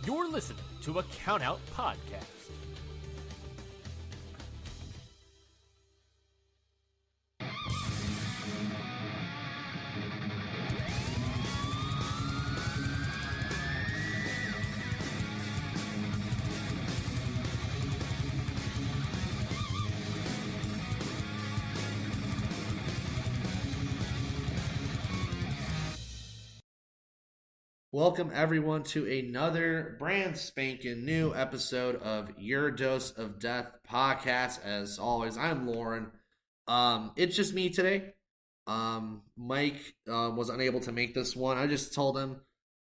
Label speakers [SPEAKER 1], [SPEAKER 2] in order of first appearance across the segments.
[SPEAKER 1] You're listening to a Countout Podcast.
[SPEAKER 2] Welcome everyone to another brand spanking new episode of Your Dose of Death podcast. As always, I'm Loren. It's just me today. Mike was unable to make this one. I just told him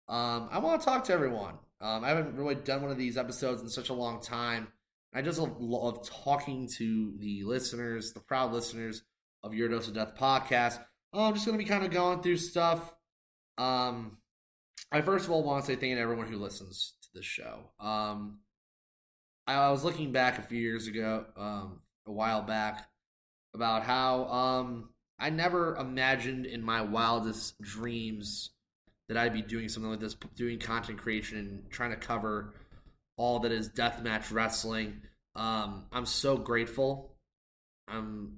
[SPEAKER 2] I want to talk to everyone. I haven't really done one of these episodes in such a long time. I just love talking to the listeners, the proud listeners of Your Dose of Death podcast. I'm just going to be kind of going through stuff. I first of all want to say thank you to everyone who listens to this show. I was looking back a few years ago, a while back, about how I never imagined in my wildest dreams that I'd be doing something like this, doing content creation and trying to cover all that is deathmatch wrestling. I'm so grateful. I'm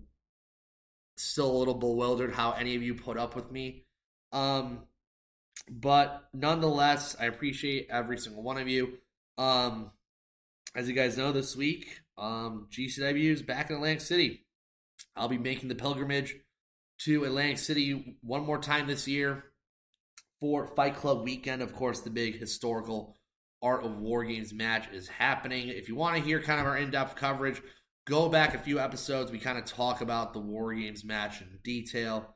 [SPEAKER 2] still a little bewildered how any of you put up with me. But nonetheless, I appreciate every single one of you. As you guys know, this week, GCW is back in Atlantic City. I'll be making the pilgrimage to Atlantic City one more time this year for Fight Club weekend. Of course, the big historical Art of War Games match is happening. If you want to hear kind of our in-depth coverage, go back a few episodes. We kind of talk about the War Games match in detail.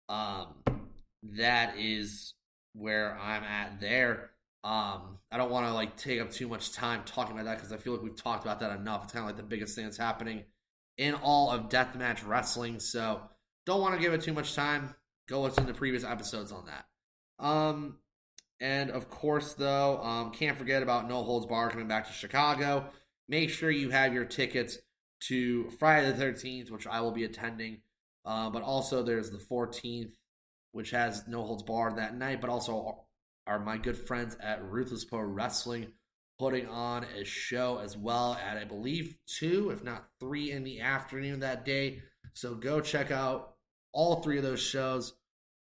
[SPEAKER 2] That is where I'm at there. I don't want to take up too much time talking about that because I feel like we've talked about that enough. It's kind of like the biggest thing that's happening in all of deathmatch wrestling, so don't want to give it too much time. Go listen to previous episodes on that. And of course, though, can't forget about No Holds Barred coming back to Chicago. Make sure you have your tickets to Friday the 13th, which I will be attending. But also there's the 14th, which has No Holds Barred that night, but also are my good friends at Ruthless Pro Wrestling putting on a show as well at, I believe, 2, if not 3 in the afternoon that day. So go check out all 3 of those shows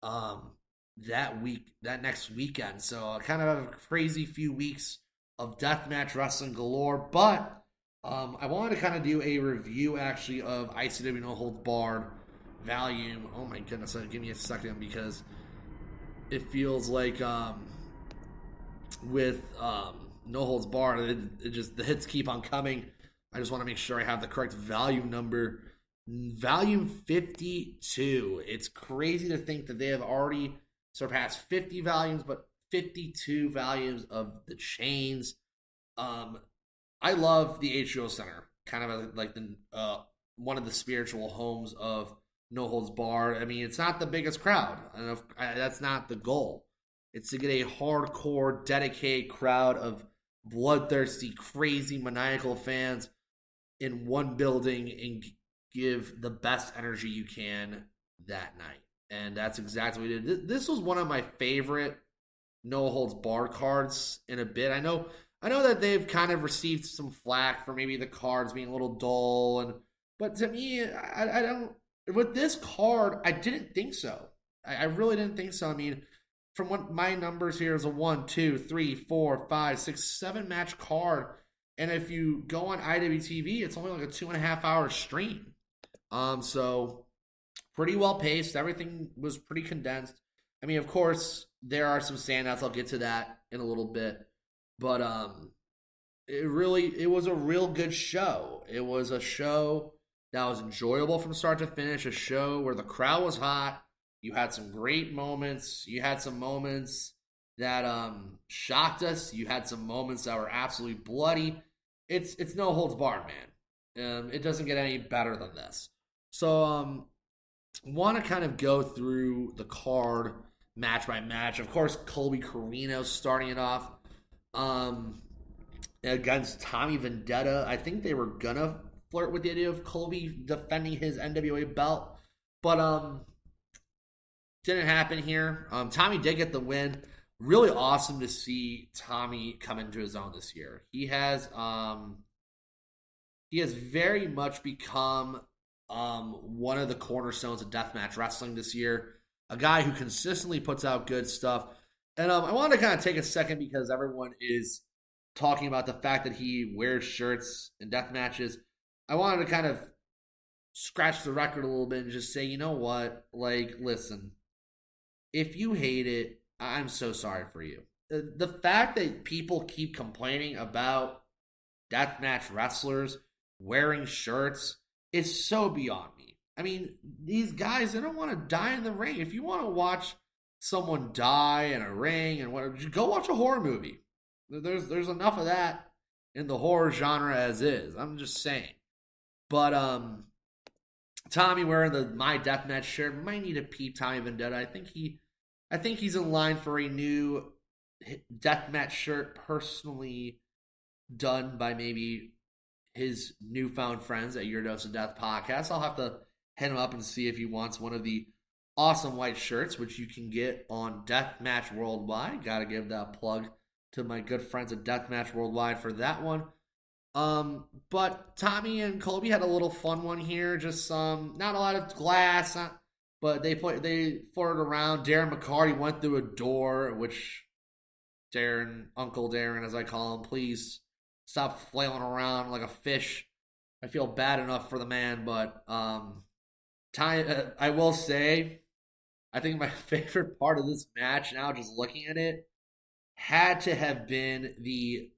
[SPEAKER 2] that next weekend. So kind of a crazy few weeks of deathmatch wrestling galore, but I wanted to kind of do a review actually of ICW No Holds Barred volume. Oh my goodness, give me a second because it feels like with No Holds Barred, it just the hits keep on coming. I just want to make sure I have the correct volume number. Volume 52. It's crazy to think that they have already surpassed 50 volumes, but 52 volumes of the chains. I love the HO Center, kind of like the one of the spiritual homes of No Holds Barred. I mean, it's not the biggest crowd, and that's not the goal. It's to get a hardcore, dedicated crowd of bloodthirsty, crazy, maniacal fans in one building and give the best energy you can that night. And that's exactly what we did. This was one of my favorite No Holds Barred cards in a bit. I know that they've kind of received some flack for maybe the cards being a little dull, but to me, I don't. With this card, I didn't think so. I really didn't think so. I mean, from what my numbers here is a 1, 2, 3, 4, 5, 6, 7 match card. And if you go on IWTV, it's only like a 2.5 hour stream. So pretty well paced. Everything was pretty condensed. I mean, of course, there are some standouts. I'll get to that in a little bit. But it was a real good show. It was a show that was enjoyable from start to finish, a show where the crowd was hot. You had some great moments. You had some moments that shocked us. You had some moments that were absolutely bloody. It's No Holds Barred, man. It doesn't get any better than this. So want to kind of go through the card match by match. Of course, Colby Carino starting it off against Tommy Vendetta. I think they were gonna flirt with the idea of Colby defending his NWA belt, but didn't happen here. Tommy did get the win. really awesome to see Tommy come into his own this year. He has very much become one of the cornerstones of deathmatch wrestling this year. A guy who consistently puts out good stuff. And I wanted to kind of take a second because everyone is talking about the fact that he wears shirts in death matches. I wanted to kind of scratch the record a little bit and just say, you know what? Like, listen, if you hate it, I'm so sorry for you. The fact that people keep complaining about deathmatch wrestlers wearing shirts is so beyond me. I mean, these guys, they don't want to die in the ring. If you want to watch someone die in a ring and whatever, go watch a horror movie. There's enough of that in the horror genre as is. I'm just saying. But Tommy wearing the My Deathmatch shirt might need to peep Tommy Vendetta. I think he's in line for a new deathmatch shirt, personally done by maybe his newfound friends at Your Dose of Death podcast. I'll have to hit him up and see if he wants one of the awesome white shirts, which you can get on Deathmatch Worldwide. Gotta give that plug to my good friends at Deathmatch Worldwide for that one. But Tommy and Colby had a little fun one here. Just not a lot of glass, but they flirted around. Darren McCarty went through a door, which Uncle Darren, as I call him, please stop flailing around like a fish. I feel bad enough for the man, but I will say, I think my favorite part of this match, now just looking at it, had to have been the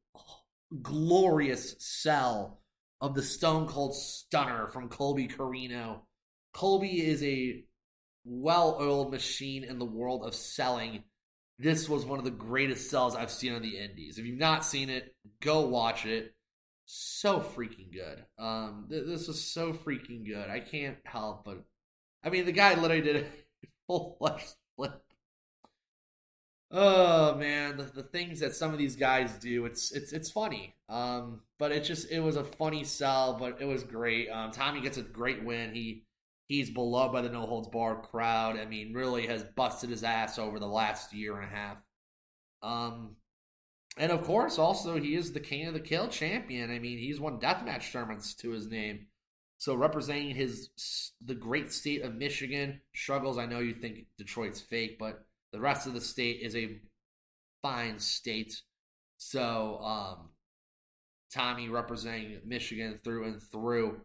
[SPEAKER 2] glorious sell of the Stone Cold Stunner from Colby Corino. Colby is a well-oiled machine in the world of selling. This was one of the greatest sells I've seen on the indies. If you've not seen it, go watch it. So freaking good. This was so freaking good. I can't help but... I mean, the guy literally did a full flesh flip. Oh man, the things that some of these guys do, it's funny. But it was a funny sell, but it was great. Tommy gets a great win. He's beloved by the No Holds Barred crowd. I mean, really has busted his ass over the last year and a half. And of course, also he is the King of the Kill champion. I mean, he's won deathmatch tournaments to his name. So representing the great state of Michigan. Struggles, I know you think Detroit's fake, but the rest of the state is a fine state. So Tommy representing Michigan through and through,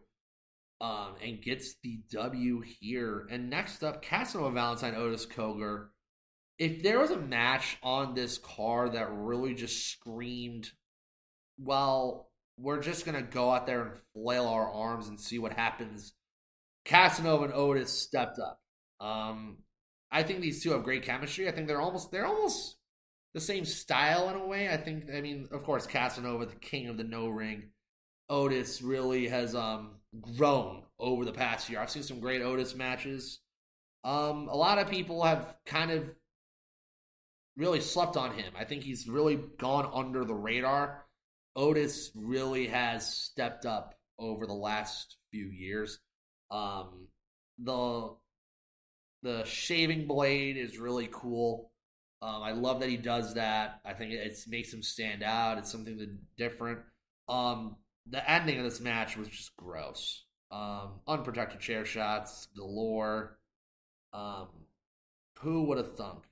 [SPEAKER 2] and gets the W here. And next up, Casanova Valentine, Otis Koger. If there was a match on this card that really just screamed, well, we're just going to go out there and flail our arms and see what happens, Casanova and Otis stepped up. I think these two have great chemistry. I think they're almost the same style in a way. I mean, of course, Casanova, the king of the no ring. Otis really has grown over the past year. I've seen some great Otis matches. A lot of people have kind of really slept on him. I think he's really gone under the radar. Otis really has stepped up over the last few years. The shaving blade is really cool. I love that he does that. I think it makes him stand out. It's something different. The ending of this match was just gross. Unprotected chair shots galore. Who would have thunk?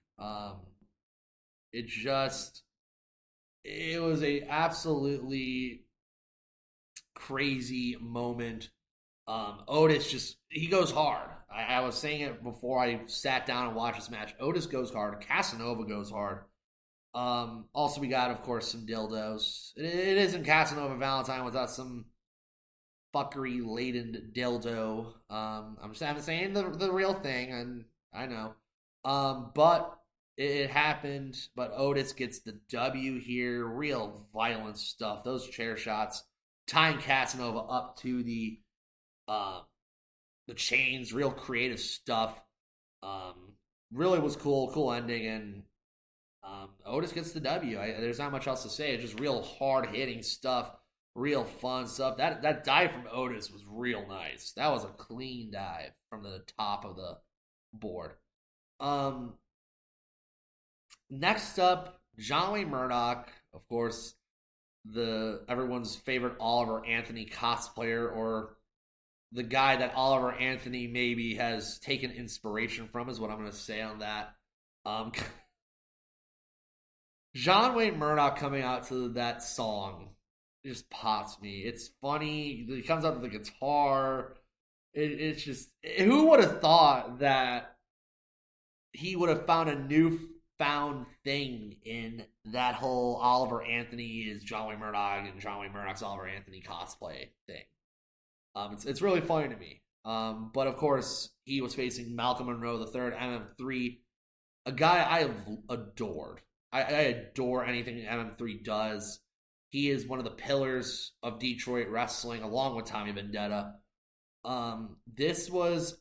[SPEAKER 2] It was a absolutely crazy moment. Otis he goes hard. I was saying it before I sat down and watched this match. Otis goes hard. Casanova goes hard. Also, we got, of course, some dildos. It isn't Casanova Valentine without some fuckery-laden dildo. I'm saying the real thing, and I know. But it happened. But Otis gets the W here. Real violent stuff. Those chair shots tying Casanova up to the chains. Real creative stuff. Really was cool ending, and Otis gets the W. There's not much else to say. It's just real hard hitting stuff, real fun stuff. That dive from Otis was real nice. That was a clean dive from the top of the board. Next up, John Wayne Murdoch, of course, the everyone's favorite Oliver Anthony cosplayer, or the guy that Oliver Anthony maybe has taken inspiration from, is what I'm going to say on that. Um, John Wayne Murdoch coming out to that song just pops me. It's funny. He comes out with the guitar. It's just, who would have thought that he would have found a newfound thing in that whole Oliver Anthony is John Wayne Murdoch and John Wayne Murdoch's Oliver Anthony cosplay thing. It's really funny to me. But of course, he was facing Malcolm Monroe III, MM3, a guy I have adored. I adore anything MM3 does. He is one of the pillars of Detroit wrestling, along with Tommy Vendetta. This was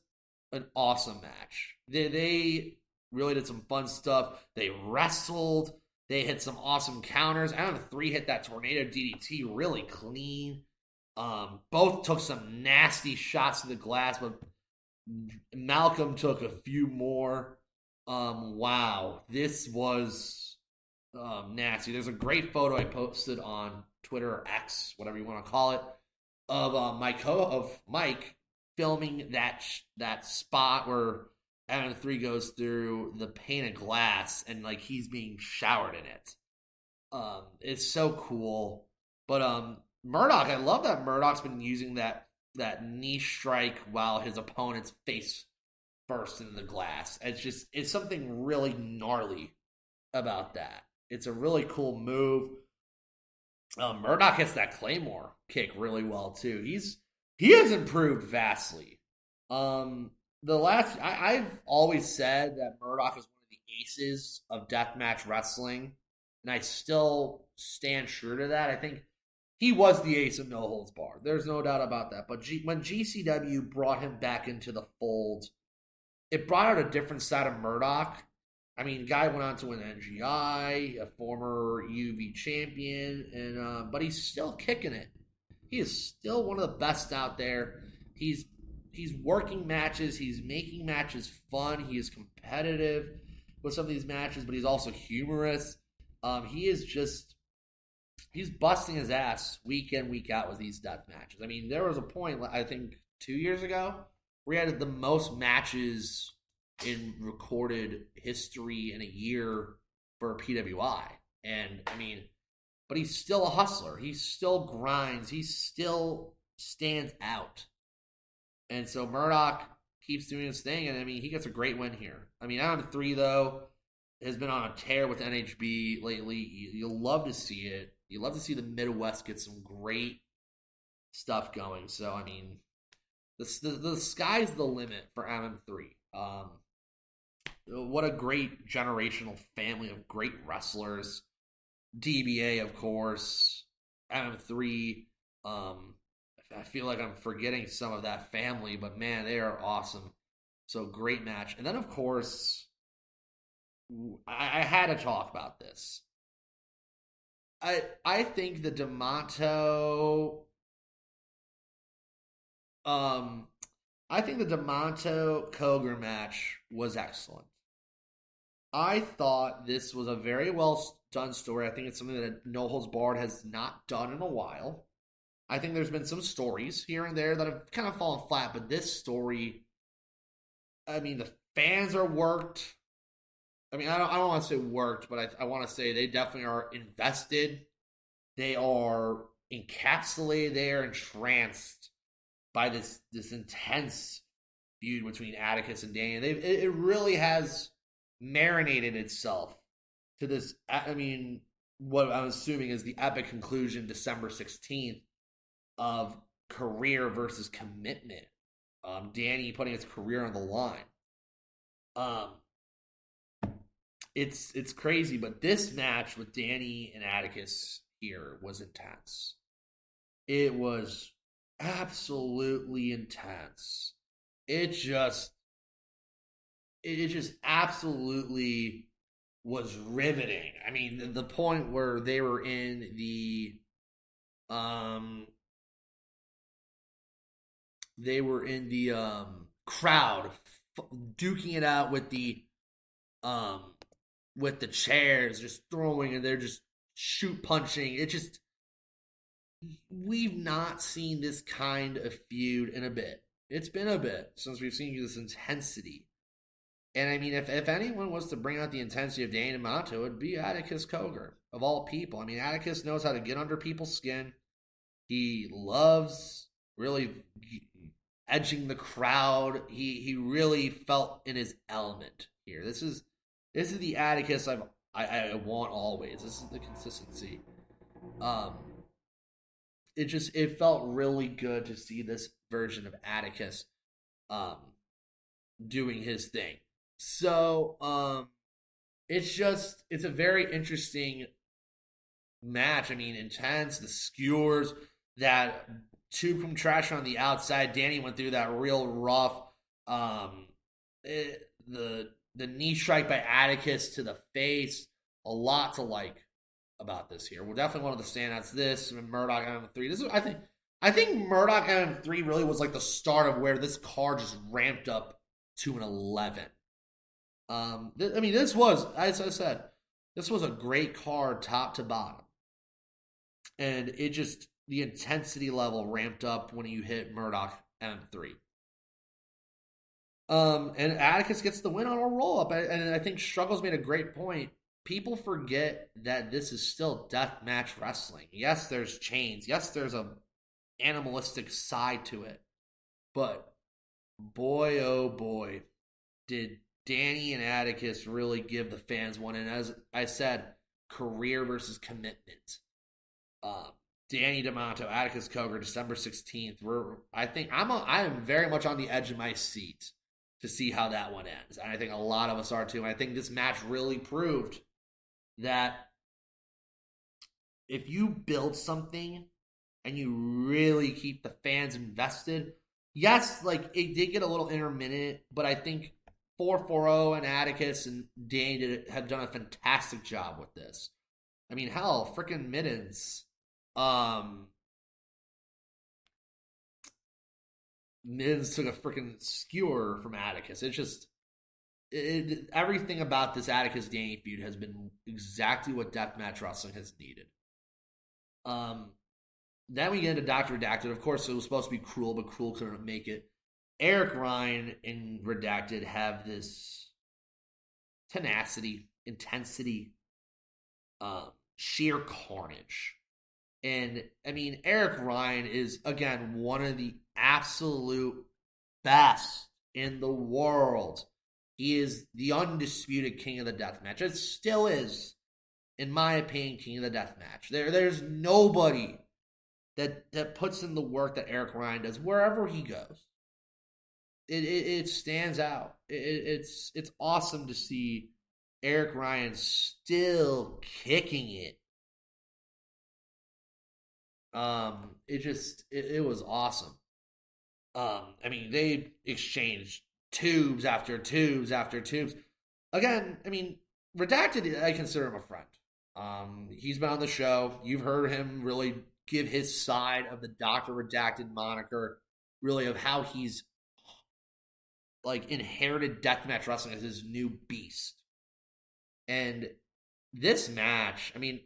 [SPEAKER 2] an awesome match. They really did some fun stuff. They wrestled. They hit some awesome counters. MM3 hit that tornado DDT really clean. Both took some nasty shots to the glass, but Malcolm took a few more. Wow, this was nasty. There's a great photo I posted on Twitter or X, whatever you want to call it, of Mike filming that spot where M3 goes through the pane of glass and like he's being showered in it. It's so cool. But Murdoch, I love that Murdoch's been using that knee strike while his opponent's face first in the glass. It's something really gnarly about that. It's a really cool move. Murdoch hits that Claymore kick really well too. He has improved vastly. I've always said that Murdoch is one of the aces of deathmatch wrestling, and I still stand true to that. I think he was the ace of No Holds Barred. There's no doubt about that. But when GCW brought him back into the fold, it brought out a different side of Murdoch. I mean, guy went on to win NGI, a former UV champion, and but he's still kicking it. He is still one of the best out there. He's working matches. He's making matches fun. He is competitive with some of these matches, but he's also humorous. He's busting his ass week in, week out with these death matches. I mean, there was a point, I think 2 years ago, where he had the most matches in recorded history in a year for PWI. And, I mean, but he's still a hustler. He still grinds. He still stands out. And so Murdoch keeps doing his thing, and, I mean, he gets a great win here. I mean, Adam 3, though, has been on a tear with NHB lately. You'll love to see it. You love to see the Midwest get some great stuff going. So, I mean, the sky's the limit for MM3. What a great generational family of great wrestlers. DBA, of course. MM3. I feel like I'm forgetting some of that family, but man, they are awesome. So, great match. And then, of course, I had to talk about this. I think the DeMonto Coger match was excellent. I thought this was a very well done story. I think it's something that No Holds Barred has not done in a while. I think there's been some stories here and there that have kind of fallen flat, but this story, I mean, the fans are worked. I mean, I don't want to say worked, but I want to say they definitely are invested. They are encapsulated. They are entranced by this intense feud between Atticus and Daniel. It really has marinated itself to this. I mean, what I'm assuming is the epic conclusion, December 16th, of career versus commitment. Danny putting his career on the line. It's crazy, but this match with Danny and Atticus here was intense. It was absolutely intense. It just absolutely was riveting. I mean, the point where they were in the crowd duking it out with the with the chairs, just throwing, and they're just shoot punching. We've not seen this kind of feud in a bit. It's been a bit since we've seen this intensity. And I mean, if anyone was to bring out the intensity of Danny D'Amato, it would be Atticus Cogar, of all people. I mean, Atticus knows how to get under people's skin. He loves really edging the crowd. He really felt in his element here. This is the Atticus I want always. This is the consistency. It felt really good to see this version of Atticus doing his thing. So it's a very interesting match. I mean, intense, the skewers, that tube from trash on the outside. Danny went through that real rough. The knee strike by Atticus to the face. A lot to like about this here. We're definitely one of the standouts. This and Murdoch MM3. This is, I think Murdoch MM3 really was like the start of where this card just ramped up to an 11. This was, as I said, this was a great card top to bottom. And the intensity level ramped up when you hit Murdoch M3. And Atticus gets the win on a roll-up. And I think Struggles made a great point. People forget that this is still deathmatch wrestling. Yes, there's chains. Yes, there's a animalistic side to it. But boy, oh boy, did Danny and Atticus really give the fans one. And as I said, career versus commitment. Danny D'Amato, Atticus Cogar, December 16th. I am very much on the edge of my seat to see how that one ends. And I think a lot of us are too. And I think this match really proved that if you build something and you really keep the fans invested, yes, like it did get a little intermittent, but I think 440 and Atticus and Danny have done a fantastic job with this. I mean, hell, freaking Middens. Miz took a freaking skewer from Atticus. Everything about this Atticus Danny feud has been exactly what deathmatch wrestling has needed. Then we get into Dr. Redacted. Of course, it was supposed to be Cruel, but Cruel couldn't make it. Eric Ryan and Redacted have this tenacity, intensity, sheer carnage. And, I mean, Eric Ryan is, again, one of the absolute best in the world. He is the undisputed king of the deathmatch. It still is, in my opinion, king of the deathmatch. There's nobody that puts in the work that Eric Ryan does wherever he goes. It stands out. It's awesome to see Eric Ryan still kicking it. It was awesome. I mean, they exchanged tubes after tubes after tubes. Again, I mean, Redacted, I consider him a friend. He's been on the show. You've heard him really give his side of the Dr. Redacted moniker, really of how he's like inherited deathmatch wrestling as his new beast. And this match, I mean,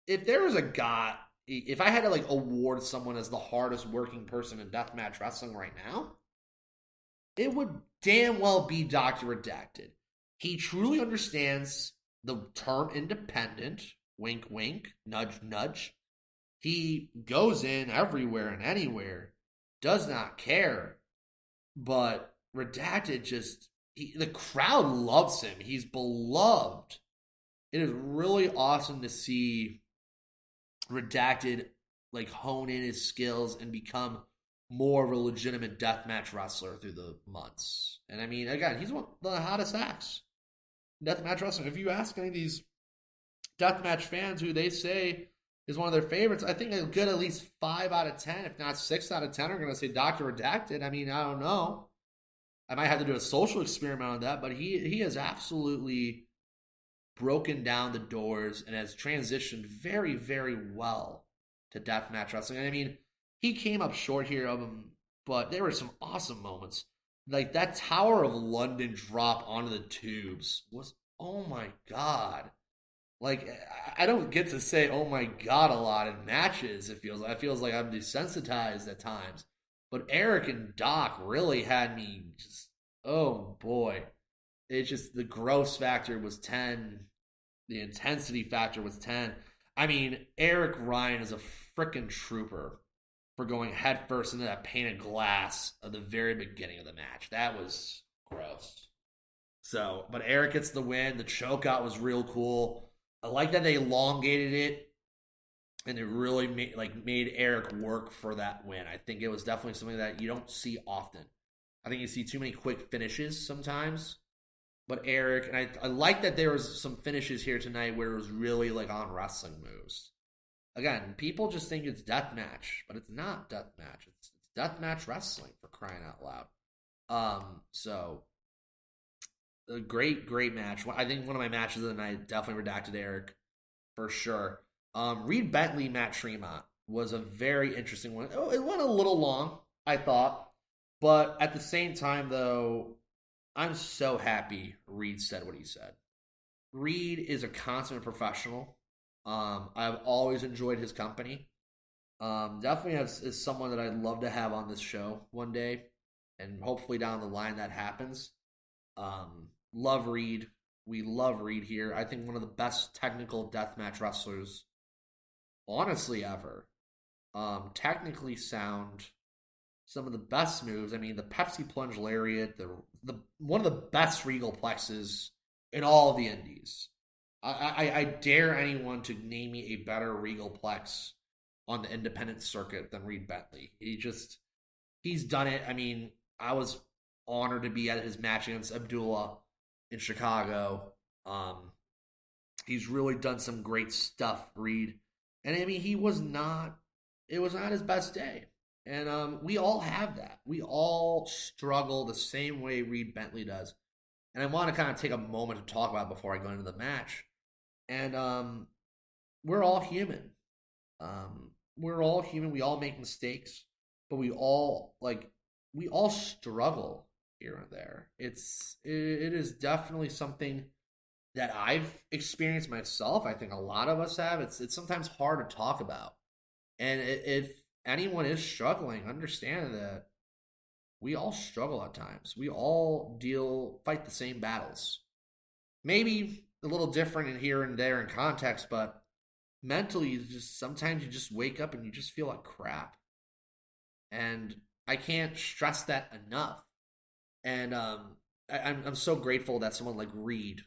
[SPEAKER 2] if there was a guy, if I had to like award someone as the hardest working person in deathmatch wrestling right now, it would damn well be Dr. Redacted. He truly understands the term independent, wink wink, nudge nudge. He goes in everywhere and anywhere, does not care. But Redacted the crowd loves him. He's beloved. It is really awesome to see Redacted like hone in his skills and become more of a legitimate deathmatch wrestler through the months. And I mean, again, he's one of the hottest acts in deathmatch wrestling. If you ask any of these deathmatch fans who they say is one of their favorites, I think a good at least 5 out of 10, if not 6 out of 10, are going to say Dr. Redacted. I mean, I don't know. I might have to do a social experiment on that, but he has absolutely broken down the doors and has transitioned very, very well to deathmatch wrestling. And I mean, he came up short here of him, but there were some awesome moments. Like that Tower of London drop onto the tubes was oh my God. Like, I don't get to say "oh my God" a lot in matches. It feels like I'm desensitized at times. But Eric and Doc really had me just, oh boy. It's just the gross factor was 10, the intensity factor was 10. I mean, Eric Ryan is a freaking trooper for going headfirst into that pane of glass at the very beginning of the match. That was gross. So, but Eric gets the win. The choke out was real cool. I like that they elongated it and it really made Eric work for that win. I think it was definitely something that you don't see often. I think you see too many quick finishes sometimes. But Eric, and I like that there was some finishes here tonight where it was really like on wrestling moves. Again, people just think it's death match, but it's not death match. It's death match wrestling, for crying out loud. So a great match. I think one of my matches of the night, definitely redacted Eric for sure. Reed Bentley, Matt Tremont was a very interesting one. It went a little long, I thought, but at the same time, though, I'm so happy Reed said what he said. Reed is a consummate professional. I've always enjoyed his company. Definitely is someone that I'd love to have on this show one day, and hopefully down the line that happens. Love Reed. We love Reed here. I think one of the best technical deathmatch wrestlers, honestly, ever. Technically sound. Some of the best moves. I mean, the Pepsi Plunge Lariat, the one of the best regal plexes in all of the indies. I dare anyone to name me a better regal plex on the independent circuit than Reed Bentley. He's done it. I mean, I was honored to be at his match against Abdullah in Chicago. He's really done some great stuff, Reed. And I mean, it was not his best day. And we all have that. We all struggle the same way Reed Bentley does. And I want to kind of take a moment to talk about it before I go into the match. And we're all human. We're all human. We all make mistakes, but we all struggle here and there. It is definitely something that I've experienced myself. I think a lot of us have. It's sometimes hard to talk about. And if anyone is struggling, understand that we all struggle at times. We all fight the same battles. Maybe a little different in here and there in context, but mentally, sometimes you just wake up and you just feel like crap. And I can't stress that enough. And I'm so grateful that someone like Reed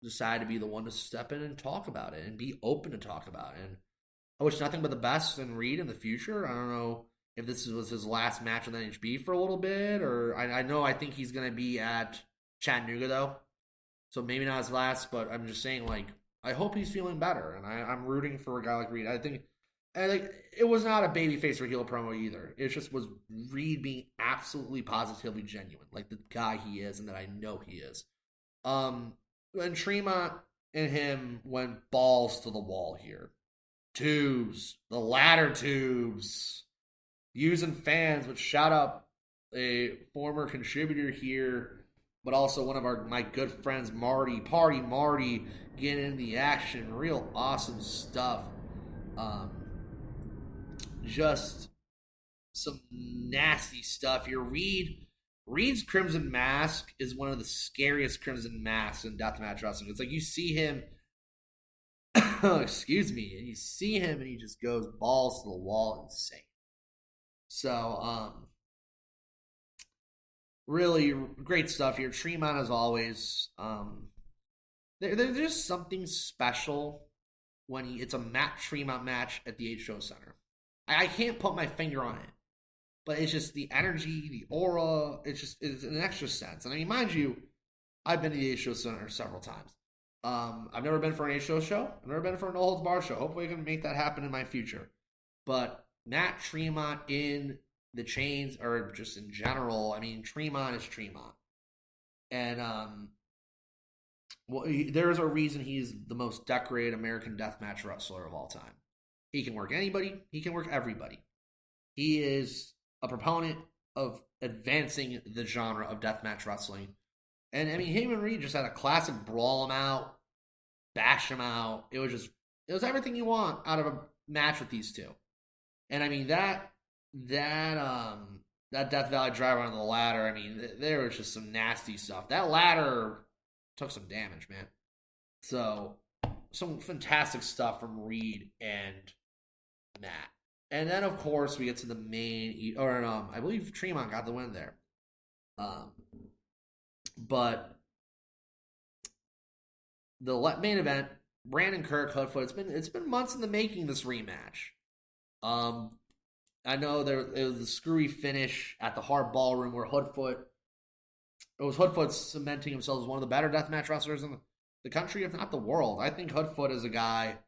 [SPEAKER 2] decided to be the one to step in and talk about it and be open to talk about it. And I wish nothing but the best in Reed in the future. I don't know if this was his last match in the NHB for a little bit, or I think he's going to be at Chattanooga, though. So maybe not his last, but I'm just saying, like, I hope he's feeling better, and I'm rooting for a guy like Reed. I think, and like, it was not a babyface or heel promo either. It just was Reed being absolutely positively genuine, like the guy he is and that I know he is. And Tremont and him went balls to the wall here. Tubes, the ladder tubes, using fans, which shout out a former contributor here, but also one of my good friends, Marty, getting in the action. Real awesome stuff. Just some nasty stuff here. Reed's Crimson Mask is one of the scariest Crimson Masks in deathmatch wrestling. It's like you see him, excuse me, and you see him and he just goes balls to the wall, insane. So, really great stuff here. Tremont, as always. There's just something special when it's a Matt Tremont match at the H.O. Center. I can't put my finger on it, but it's just the energy, the aura. It's an extra sense. And I mean, mind you, I've been to the H.O. Center several times. I've never been for an H.O. show. I've never been for a No Holds Bar show. Hopefully I can make that happen in my future. But Matt Tremont in the chains, or just in general, I mean, Tremont is Tremont. And there's a reason he's the most decorated American deathmatch wrestler of all time. He can work anybody. He can work everybody. He is a proponent of advancing the genre of deathmatch wrestling And I mean, him and Reed just had a classic brawl him out, bash him out. It was everything you want out of a match with these two. And I mean that Death Valley driver on the ladder. I mean, there was just some nasty stuff. That ladder took some damage, man. So some fantastic stuff from Reed and Matt. And then of course we get to the main, or I believe Tremont got the win there. But the main event, Brandon Kirk, Hoodfoot. It's been months in the making, this rematch. I know it was the screwy finish at the Hard Ballroom where Hoodfoot cementing himself as one of the better deathmatch wrestlers in the country, if not the world. I think Hoodfoot is a guy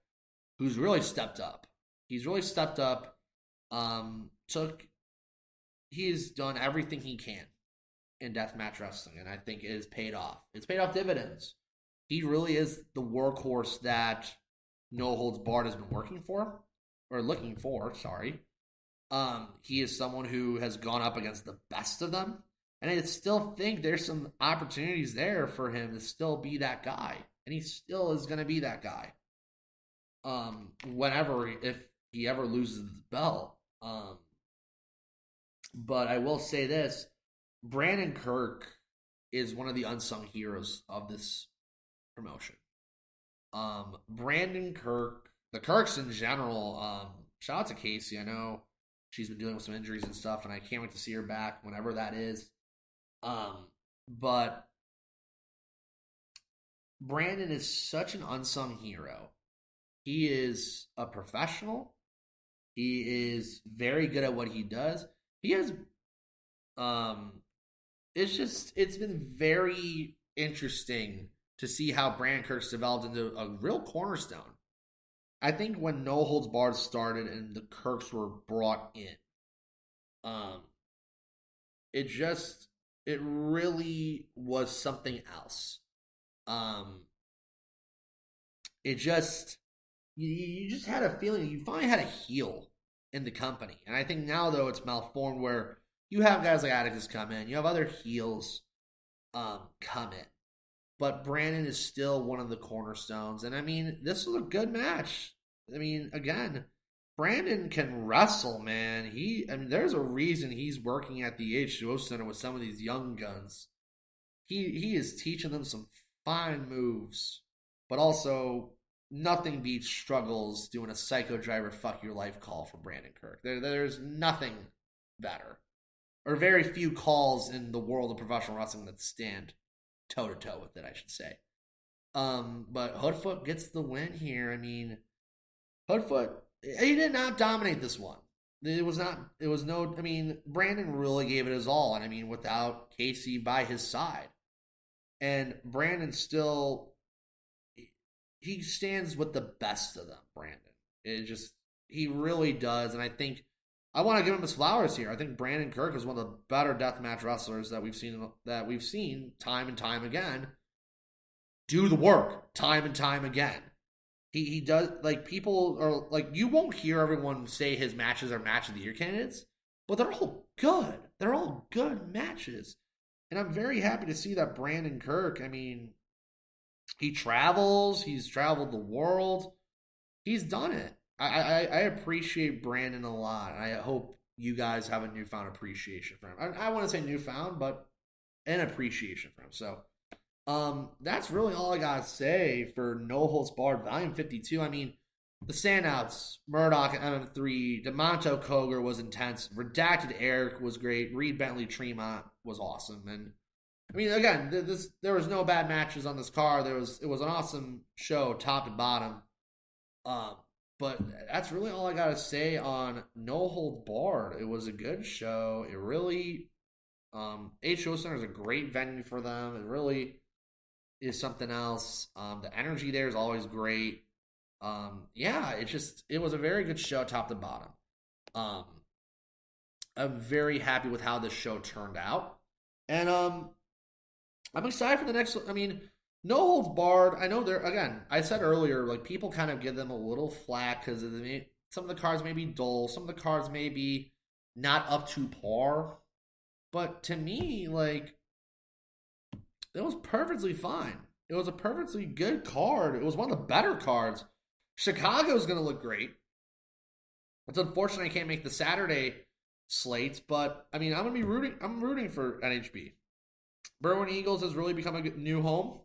[SPEAKER 2] who's really stepped up. He's really stepped up. He's done everything he can in deathmatch wrestling, and I think it has paid off. It's paid off dividends. He really is the workhorse that No Holds Barred has been looking for. Sorry. He is someone who has gone up against the best of them, and I still think there's some opportunities there for him to still be that guy, and he still is going to be that guy. If he ever loses the belt. But I will say this: Brandon Kirk is one of the unsung heroes of this promotion. Brandon Kirk, the Kirks in general. Shout out to Casey. I know she's been dealing with some injuries and stuff, and I can't wait to see her back whenever that is. But Brandon is such an unsung hero. He is a professional. He is very good at what he does. He has, it's been very interesting to see how Brandon Kirk's developed into a real cornerstone. I think when No Holds Barred started and the Kirks were brought in, it really was something else. You just had a feeling you finally had a heel in the company. And I think now, though, it's malformed where you have guys like Atticus come in. You have other heels come in. But Brandon is still one of the cornerstones. And, I mean, this was a good match. I mean, again, Brandon can wrestle, man. There's a reason he's working at the H2O Center with some of these young guns. He is teaching them some fine moves. But also, nothing beats struggles doing a psycho driver fuck your life call for Brandon Kirk. There's nothing better. Or very few calls in the world of professional wrestling that stand toe-to-toe with it, I should say. But Hoodfoot gets the win here. I mean, Hoodfoot, he did not dominate this one. Brandon really gave it his all. And I mean, without Casey by his side. And Brandon still, he stands with the best of them, Brandon. He really does. And I think, I want to give him his flowers here. I think Brandon Kirk is one of the better deathmatch wrestlers that we've seen time and time again do the work time and time again. He does, like, people are like, you won't hear everyone say his matches are match of the year candidates, but they're all good. They're all good matches. And I'm very happy to see that Brandon Kirk, I mean, he's traveled the world. He's done it. I appreciate Brandon a lot. I hope you guys have a newfound appreciation for him. I want to say newfound, but an appreciation for him. So, that's really all I gotta say for No Holds Barred Volume 52. I mean, the standouts, Murdoch and MM3, DeMonto Koger was intense. Redacted Eric was great. Reed Bentley Tremont was awesome. And I mean, again, there was no bad matches on this card. It was an awesome show, top to bottom. But that's really all I gotta say on No Holds Barred. It was a good show. It really, H2O Center is a great venue for them. It really is something else. The energy there is always great. It was a very good show, top to bottom. I'm very happy with how this show turned out, and I'm excited for the next. I mean, No Holds Barred. I know I said earlier, like, people kind of give them a little flack because some of the cards may be dull, some of the cards may be not up to par. But to me, like, it was perfectly fine. It was a perfectly good card. It was one of the better cards. Chicago's going to look great. It's unfortunate I can't make the Saturday slates, but I mean, I'm rooting for NHB. Berwyn Eagles has really become a new home,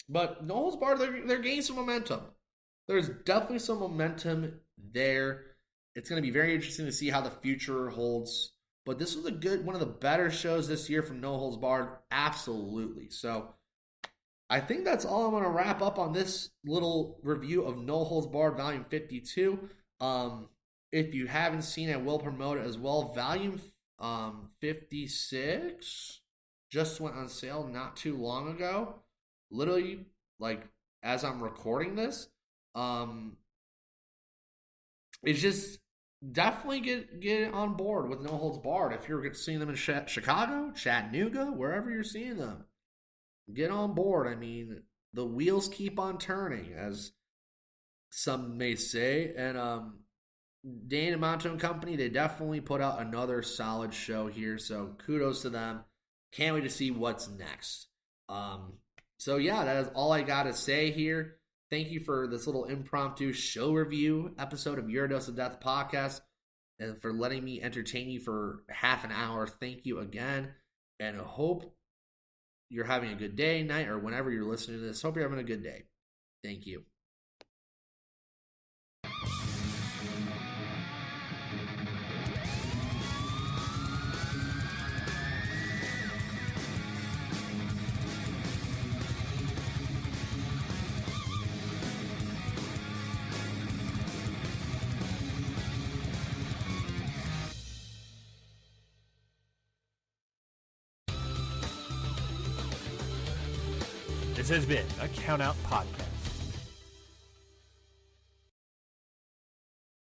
[SPEAKER 2] but no holds barred. They're gaining some momentum. There's definitely some momentum there. It's going to be very interesting to see how the future holds. But this was one of the better shows this year from No Holds Barred. Absolutely. So I think that's all I'm going to wrap up on this little review of No Holds Barred Volume 52. If you haven't seen it, I will promote it as well. Volume 56 just went on sale not too long ago. Literally, like, as I'm recording this. It's just definitely get on board with No Holds Barred. If you're seeing them in Chicago, Chattanooga, wherever you're seeing them, get on board. I mean, the wheels keep on turning, as some may say. And Dane and Monto and Company, they definitely put out another solid show here. So kudos to them. Can't wait to see what's next. So yeah, that is all I got to say here. Thank you for this little impromptu show review episode of Your Dose of Death podcast, and for letting me entertain you for half an hour. Thank you again, and I hope you're having a good day, night, or whenever you're listening to this. Hope you're having a good day. Thank you.
[SPEAKER 1] This has been a Count Out Podcast.